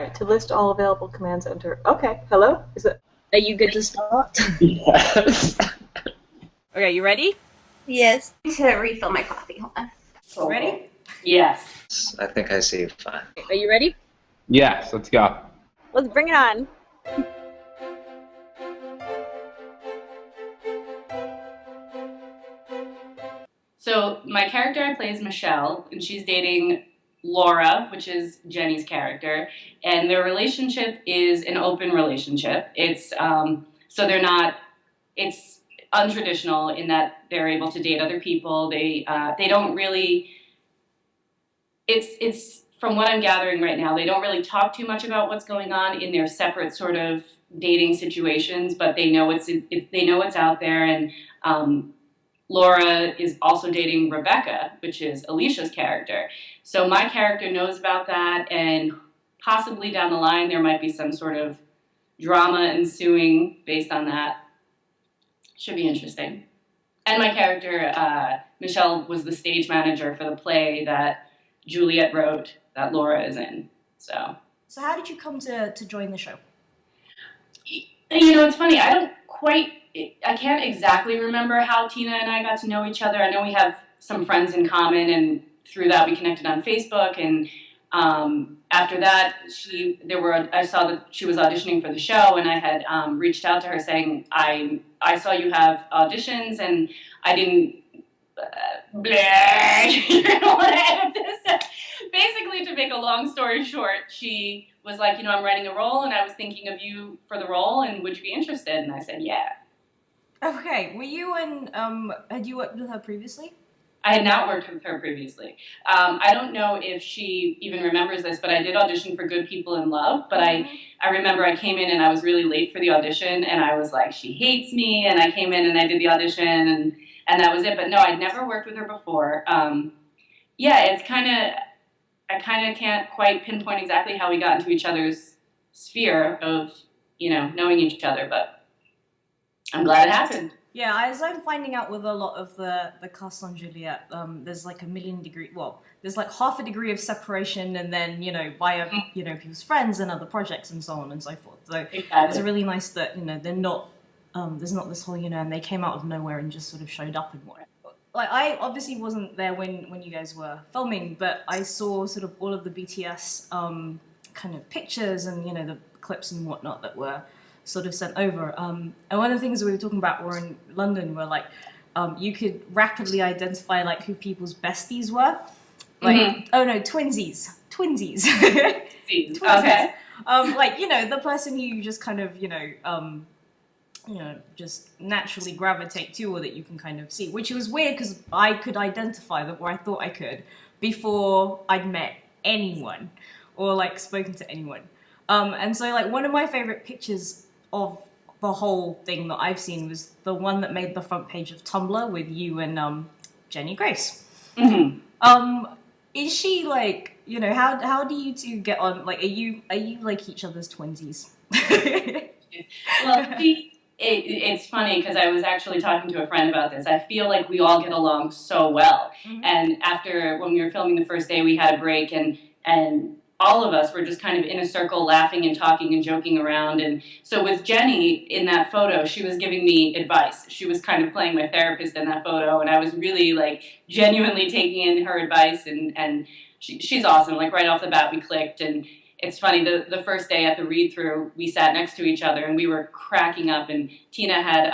Alright, to list all available commands, enter. Okay, hello? Is it? Are you good to start? Yes. Okay, you ready? Yes. I need to refill my coffee. Hold on. Ready? Yes. I think I see you fine. Are you ready? Yes, let's go. Let's bring it on. So my character I play is Michelle, and she's dating Laura, which is Jenny's character, and their relationship is an open relationship. It's so they're not. It's untraditional in that they're able to date other people. They don't really. It's from what I'm gathering right now, they don't really talk too much about what's going on in their separate sort of dating situations, but they know they know what's out there, and Laura is also dating Rebecca, which is Alicia's character. So my character knows about that, and possibly down the line there might be some sort of drama ensuing based on that. Should be interesting. And my character, Michelle, was the stage manager for the play that Juliet wrote that Laura is in. So how did you come to join the show? You know, it's funny. I can't exactly remember how Tina and I got to know each other. I know we have some friends in common, and through that we connected on Facebook. And after that, I saw that she was auditioning for the show, and I had reached out to her saying, I saw you have auditions, and I didn't. You're gonna want to edit this. Basically, to make a long story short, she was like, I'm writing a role, and I was thinking of you for the role, and would you be interested? And I said, yeah. Okay, were you had you worked with her previously? I had not worked with her previously. I don't know if she even remembers this, but I did audition for Good People in Love, but I remember I came in and I was really late for the audition, and I was like, she hates me, and I came in and I did the audition, and that was it. But no, I'd never worked with her before. It's I kind of can't quite pinpoint exactly how we got into each other's sphere of, knowing each other, but I'm glad it happened. Yeah, as I'm finding out with a lot of the cast on Juliet, there's like there's like half a degree of separation, and then, via, people's friends and other projects and so on and so forth. So Exactly. It's really nice that, they're not, there's not this whole, and they came out of nowhere and just sort of showed up and whatnot. Like, I obviously wasn't there when you guys were filming, but I saw sort of all of the BTS kind of pictures and, the clips and whatnot that were sort of sent over. And one of the things we were talking about were in London were like, you could rapidly identify like who people's besties were. Like, oh no, twinsies. Twinsies. Okay. Like, the person who you just kind of, just naturally gravitate to, or that you can kind of see, which was weird because I could identify them, or I thought I could, before I'd met anyone or like spoken to anyone. And so like one of my favorite pictures of the whole thing that I've seen was the one that made the front page of Tumblr with you and Jenny Grace. Is she like, how do you two get on? Like, are you like each other's twinsies? Well, it's funny because I was actually talking to a friend about this. I feel like we all get along so well. And when we were filming the first day, we had a break, and all of us were just kind of in a circle laughing and talking and joking around. And so with Jenny in that photo, she was giving me advice. She was kind of playing my therapist in that photo, and I was really like genuinely taking in her advice, and she's awesome. Like right off the bat, we clicked. And it's funny, the first day at the read-through, we sat next to each other and we were cracking up, and Tina had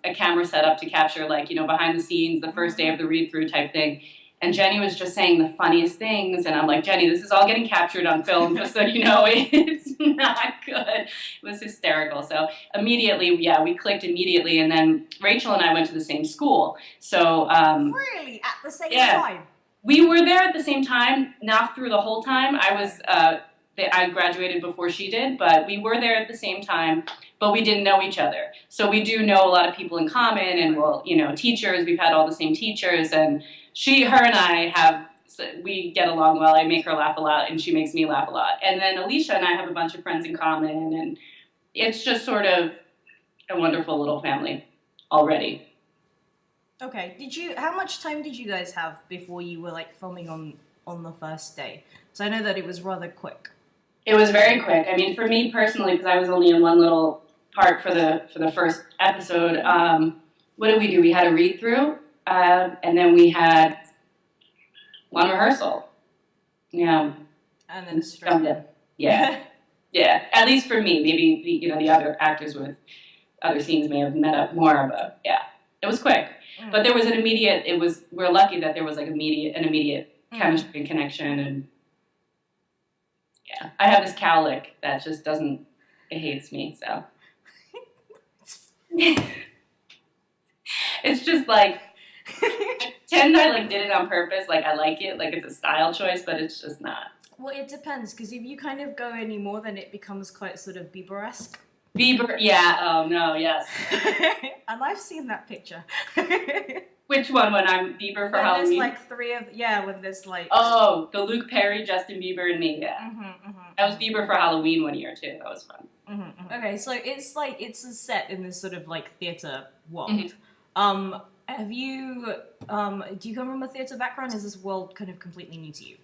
a camera set up to capture like, behind the scenes, the first day of the read-through type thing. And Jenny was just saying the funniest things, and I'm like, Jenny, this is all getting captured on film, just so you know, it's not good. It was hysterical. So immediately, we clicked immediately, and then Rachel and I went to the same school. So really, at the same time? We were there at the same time, not through the whole time. I graduated before she did, but we were there at the same time, but we didn't know each other. So we do know a lot of people in common, and teachers, we've had all the same teachers, and her and I we get along well. I make her laugh a lot, and she makes me laugh a lot. And then Alicia and I have a bunch of friends in common, and it's just sort of a wonderful little family already. Okay, how much time did you guys have before you were like filming on the first day? So I know that it was rather quick. It was very quick. I mean, for me personally, because I was only in one little part for the first episode. What did we do? We had a read through, and then we had one rehearsal. Yeah. And then straight in. Yeah. Yeah. At least for me. Maybe the other actors with other scenes may have met up more, but yeah, it was quick. But there was an immediate. We're lucky that there was like an immediate chemistry and connection, and yeah, I have this cowlick that just doesn't. It hates me, so. It's just like, pretend I like did it on purpose, like I like it, like it's a style choice, but it's just not. Well, it depends, because if you kind of go any more, then it becomes quite sort of Bieber-esque. Bieber, yeah, oh no, yes. And I've seen that picture. Which one, when I'm Bieber for when Halloween? There's like three of, when there's like... Oh, the Luke Perry, Justin Bieber, and me, yeah. I was Bieber for Halloween one year, too, that was fun. Okay, so it's like, it's a set in this sort of like theatre world. Have you, do you come from a theatre background? Is this world kind of completely new to you?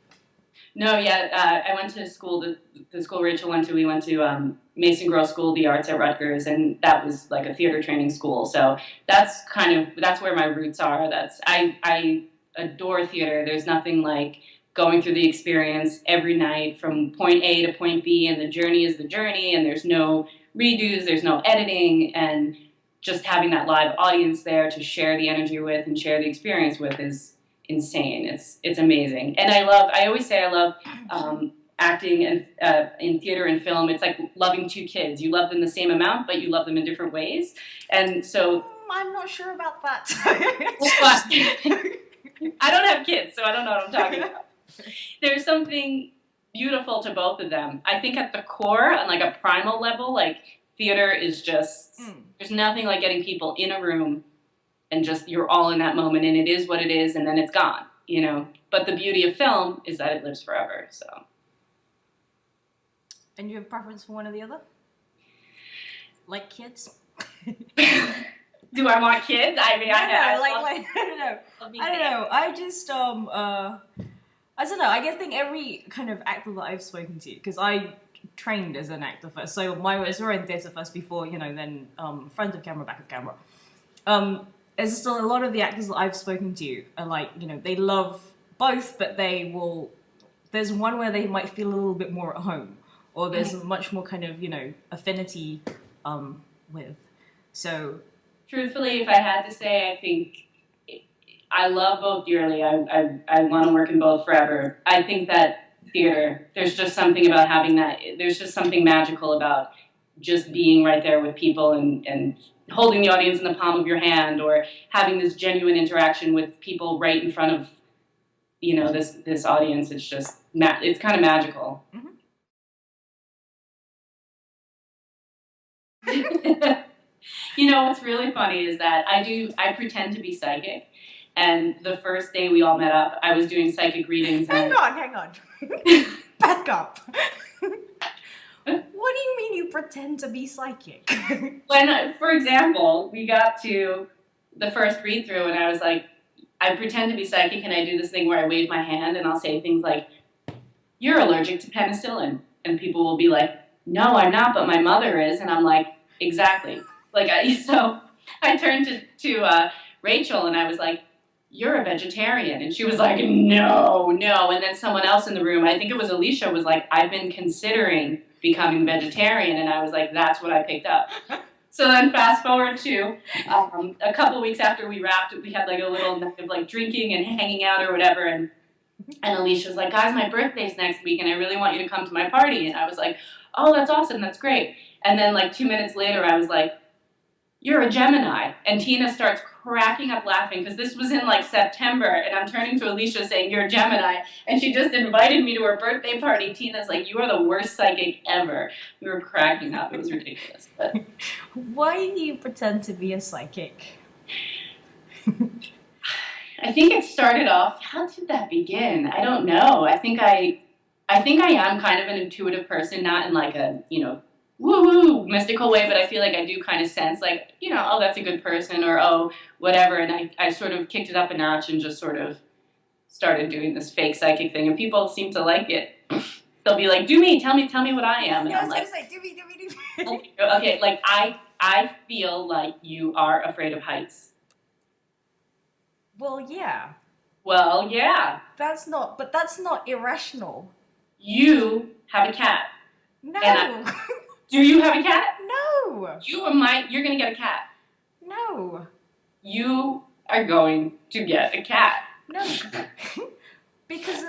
No, yeah, I went to school, the school Rachel went to, we went to Mason Girls School of the Arts at Rutgers, and that was like a theater training school, so that's where my roots are. I adore theater. There's nothing like going through the experience every night from point A to point B, and the journey is the journey, and there's no redos, there's no editing, and just having that live audience there to share the energy with and share the experience with is insane. It's amazing. And I always say I love acting and in theater and film. It's like loving two kids. You love them the same amount, but you love them in different ways. And so I'm not sure about that. I don't have kids, so I don't know what I'm talking about. There's something beautiful to both of them. I think at the core, on like a primal level, like theater is just, there's nothing like getting people in a room and just you're all in that moment, and it is what it is, and then it's gone, But the beauty of film is that it lives forever, so. And you have preference for one or the other? Like kids? Do I want kids? I mean, I don't know. I just, I don't know. I think every kind of actor that I've spoken to, because I trained as an actor first, so I was in theatre first before, then front of camera, back of camera. There's still a lot of the actors that I've spoken to are like, they love both, but there's one where they might feel a little bit more at home, or there's much more kind of, affinity with. So, truthfully, if I had to say, I think I love both dearly. I want to work in both forever. I think that theater, there's just something about having that. There's just something magical about just being right there with people and holding the audience in the palm of your hand, or having this genuine interaction with people right in front of, this audience. It's just, it's kind of magical. What's really funny is that I pretend to be psychic, and the first day we all met up, I was doing psychic readings. Hang on. Back up. What do you mean you pretend to be psychic? When, for example, we got to the first read through, and I was like, I pretend to be psychic, and I do this thing where I wave my hand, and I'll say things like, "You're allergic to penicillin," and people will be like, "No, I'm not, but my mother is," and I'm like, "Exactly." So I turned to Rachel, and I was like, "You're a vegetarian," and she was like, no, and then someone else in the room, I think it was Alicia, was like, "I've been considering becoming vegetarian," and I was like, that's what I picked up. So then fast forward to a couple weeks after we wrapped, we had like a little night of like drinking and hanging out or whatever, and Alicia's like, "Guys, my birthday's next week, and I really want you to come to my party," and I was like, "Oh, that's awesome, that's great," and then like 2 minutes later, I was like, "You're a Gemini," and Tina starts cracking up laughing, because this was in like September, and I'm turning to Alicia saying, "You're a Gemini," and she just invited me to her birthday party. Tina's like, "You are the worst psychic ever." We were cracking up. It was ridiculous. But why do you pretend to be a psychic? I think it started off, how did that begin? I don't know. I think I am kind of an intuitive person, not in like a, woo-woo, mystical way, but I feel like I do kind of sense, like, oh, that's a good person, or oh, whatever, and I sort of kicked it up a notch and just sort of started doing this fake psychic thing, and people seem to like it. they'll be like, do me, tell me what I am. And Yeah, I I'm was like, gonna say, do me. okay, like I feel like you are afraid of heights. Well, yeah. Well, yeah. That's not irrational. You have a cat. No. Do you have a cat? No. You're gonna get a cat. No. You are going to get a cat. No. Because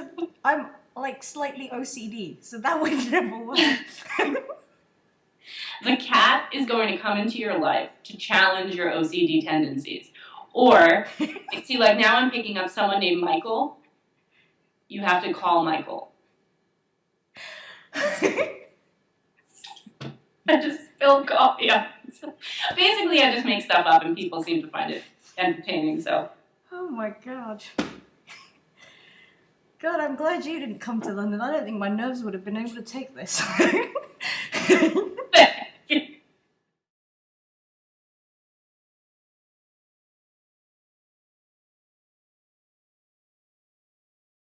I'm like slightly OCD, so that would never work. The cat is going to come into your life to challenge your OCD tendencies. Or, see, like now I'm picking up someone named Michael. You have to call Michael. I just spilled coffee. Basically, I just make stuff up and people seem to find it entertaining, so. Oh my god. God, I'm glad you didn't come to London. I don't think my nerves would have been able to take this.